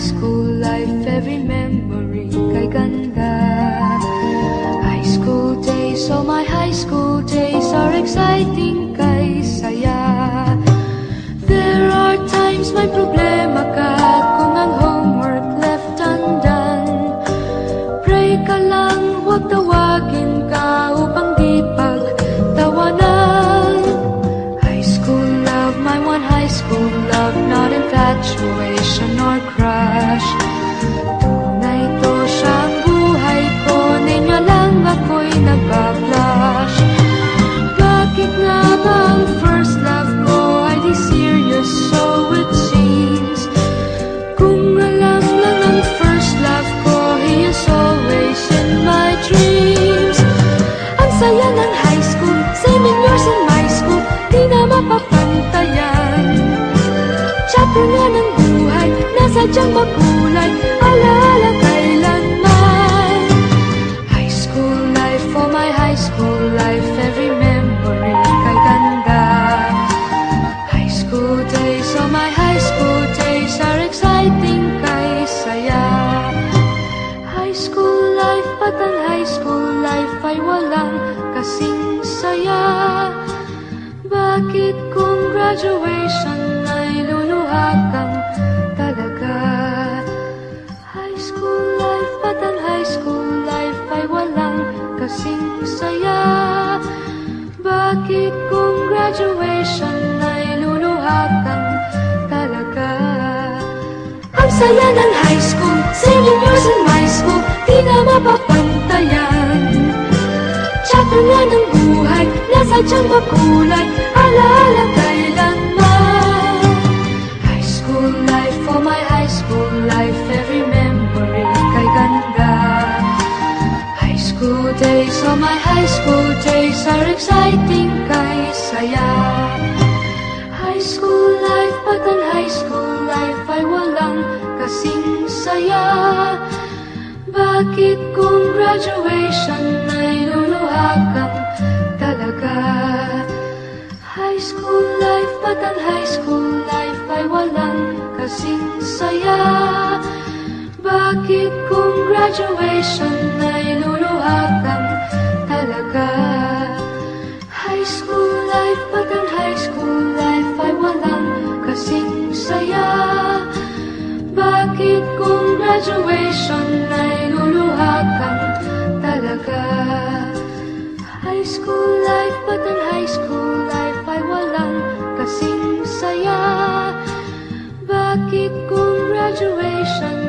school life, every memory kay ganda. High school days, oh my high school days are exciting kay saya. There are times may problema ka kung ang homework left undone. Pray ka lang, huwag tawagin ka upang di pagtawanan. High school love, my one high school love, not infatuation or crush. Tunay to siyang buhay ko, niya lang ako'y nagbablush. Bakit nga ba ang first love ko ay di serious, so it seems? Kung alam lang ang first love ko, he is always in my dreams. Ang saya ng high school, 7 years in my school, di na mapapantayan. Chapter nga ng buhay, nasadyang makulay, alaala kailanman. High school life, oh my high school life, every memory kay ganda. High school days, oh my high school days are exciting kay saya. High school life, at ang high school life ay walang kasing saya. Bakit kung graduation ay luluha kang talaga? High school life, at ang high school life ay walang kasing saya. Bakit kung graduation ay luluha kang talaga? Ang saya ng high school, 7 years in my school, di na mapapantayan. Chapter nga ng buhay, nasadyang makulay, alaala kailanman. High school life, oh my high school life, every memory kay ganda. High school days, oh my high school days are exciting kay saya. High school life, at ang high school life ay walang kasing saya. Bakit kung graduation ay luluha kang talaga? High school life, at ang high school life ay walang kasing saya. Bakit kung graduation ay luluha kang talaga? High school life, at ang high school life ay walang kasing saya. Bakit kung graduation ay luluha kang talaga? High school life, at ang high school life ay walang kasing saya. Bakit kung graduation